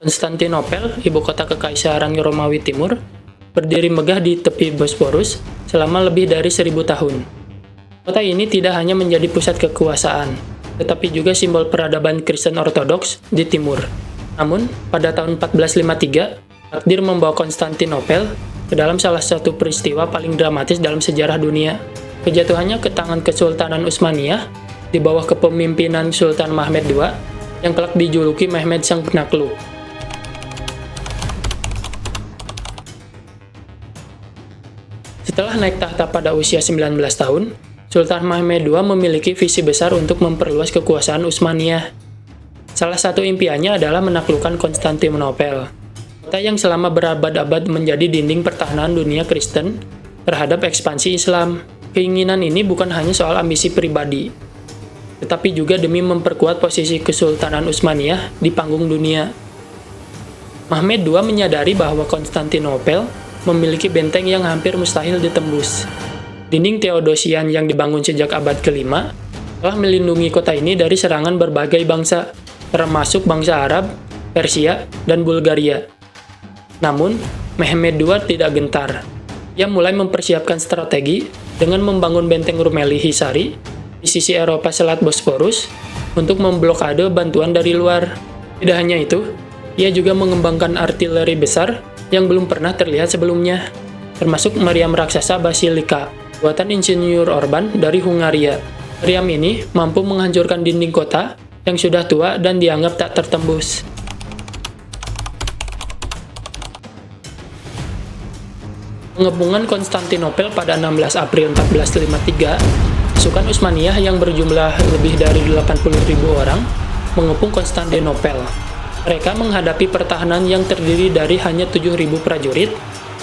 Konstantinopel, ibu kota Kekaisaran Romawi Timur, berdiri megah di tepi Bosporus selama lebih dari 1000 tahun. Kota ini tidak hanya menjadi pusat kekuasaan, tetapi juga simbol peradaban Kristen Ortodoks di timur. Namun, pada tahun 1453, takdir membawa Konstantinopel ke dalam salah satu peristiwa paling dramatis dalam sejarah dunia. Kejatuhannya ke tangan Kesultanan Utsmaniyah di bawah kepemimpinan Sultan Mehmed II yang kelak dijuluki Mehmed Sang Penakluk. Setelah naik tahta pada usia 19 tahun, Sultan Mehmed II memiliki visi besar untuk memperluas kekuasaan Utsmaniyah. Salah satu impiannya adalah menaklukkan Konstantinopel, kota yang selama berabad-abad menjadi dinding pertahanan dunia Kristen terhadap ekspansi Islam. Keinginan ini bukan hanya soal ambisi pribadi, tetapi juga demi memperkuat posisi Kesultanan Utsmaniyah di panggung dunia. Mehmed II menyadari bahwa Konstantinopel memiliki benteng yang hampir mustahil ditembus. Dinding Theodosian yang dibangun sejak abad ke-5 telah melindungi kota ini dari serangan berbagai bangsa, termasuk bangsa Arab, Persia, dan Bulgaria. Namun, Mehmed II tidak gentar. Ia mulai mempersiapkan strategi dengan membangun benteng Rumeli Hisari di sisi Eropa Selat Bosporus untuk memblokade bantuan dari luar. Tidak hanya itu, ia juga mengembangkan artileri besar yang belum pernah terlihat sebelumnya, termasuk meriam raksasa Basilika, buatan insinyur Orban dari Hungaria. Meriam ini mampu menghancurkan dinding kota yang sudah tua dan dianggap tak tertembus. Pengepungan Konstantinopel pada 16 April 1453, pasukan Utsmaniyah yang berjumlah lebih dari 80.000 orang mengepung Konstantinopel. Mereka menghadapi pertahanan yang terdiri dari hanya 7.000 prajurit,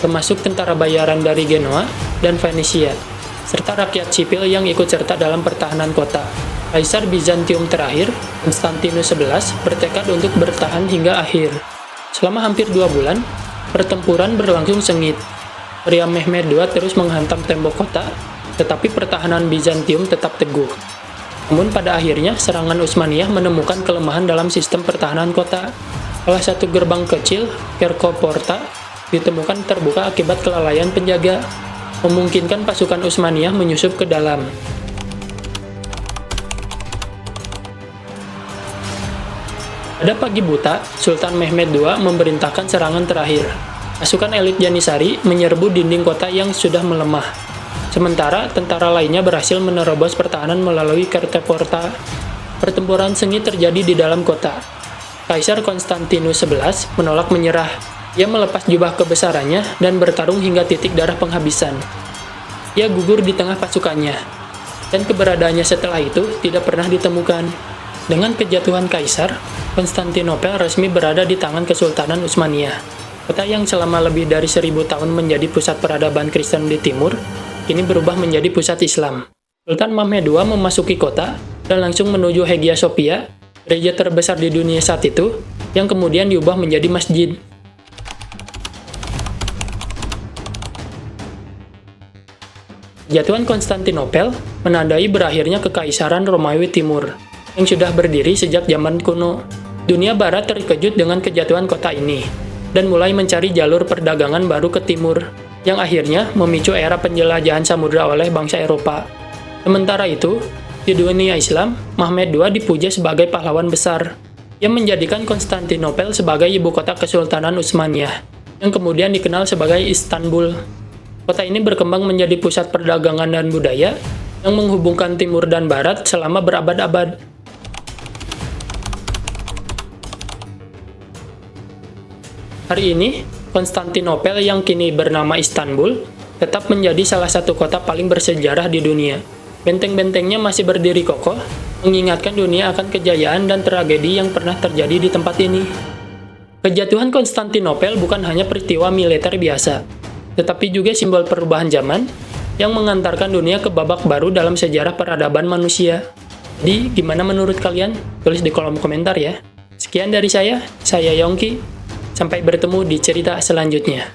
termasuk tentara bayaran dari Genoa dan Venesia, serta rakyat sipil yang ikut serta dalam pertahanan kota. Kaisar Bizantium terakhir, Konstantinus XI, bertekad untuk bertahan hingga akhir. Selama hampir 2 bulan, pertempuran berlangsung sengit. Meriam Mehmed II terus menghantam tembok kota, tetapi pertahanan Bizantium tetap teguh. Namun pada akhirnya, serangan Utsmaniyah menemukan kelemahan dalam sistem pertahanan kota. Salah satu gerbang kecil, Kerko Porta, ditemukan terbuka akibat kelalaian penjaga, memungkinkan pasukan Utsmaniyah menyusup ke dalam. Pada pagi buta, Sultan Mehmed II memerintahkan serangan terakhir. Pasukan elit Janisari menyerbu dinding kota yang sudah melemah. Sementara, tentara lainnya berhasil menerobos pertahanan melalui Kerko Porta. Pertempuran sengit terjadi di dalam kota. Kaisar Konstantinus XI menolak menyerah. Ia melepas jubah kebesarannya dan bertarung hingga titik darah penghabisan. Ia gugur di tengah pasukannya, dan keberadaannya setelah itu tidak pernah ditemukan. Dengan kejatuhan Kaisar, Konstantinopel resmi berada di tangan Kesultanan Utsmaniyah. Kota yang selama lebih dari 1000 tahun menjadi pusat peradaban Kristen di timur, kini berubah menjadi pusat Islam. Sultan Mehmed II memasuki kota dan langsung menuju Hagia Sophia, gereja terbesar di dunia saat itu, yang kemudian diubah menjadi masjid. Kejatuhan Konstantinopel menandai berakhirnya Kekaisaran Romawi Timur, yang sudah berdiri sejak zaman kuno. Dunia Barat terkejut dengan kejatuhan kota ini, dan mulai mencari jalur perdagangan baru ke timur, yang akhirnya memicu era penjelajahan samudra oleh bangsa Eropa. Sementara itu, di dunia Islam, Mehmed II dipuja sebagai pahlawan besar. Ia menjadikan Konstantinopel sebagai ibu kota Kesultanan Utsmaniyah, yang kemudian dikenal sebagai Istanbul. Kota ini berkembang menjadi pusat perdagangan dan budaya yang menghubungkan timur dan barat selama berabad-abad. Hari ini, Konstantinopel yang kini bernama Istanbul tetap menjadi salah satu kota paling bersejarah di dunia. Benteng-bentengnya masih berdiri kokoh, mengingatkan dunia akan kejayaan dan tragedi yang pernah terjadi di tempat ini. Kejatuhan Konstantinopel bukan hanya peristiwa militer biasa, tetapi juga simbol perubahan zaman yang mengantarkan dunia ke babak baru dalam sejarah peradaban manusia. Jadi, gimana menurut kalian? Tulis di kolom komentar ya. Sekian dari saya Yongki. Sampai bertemu di cerita selanjutnya.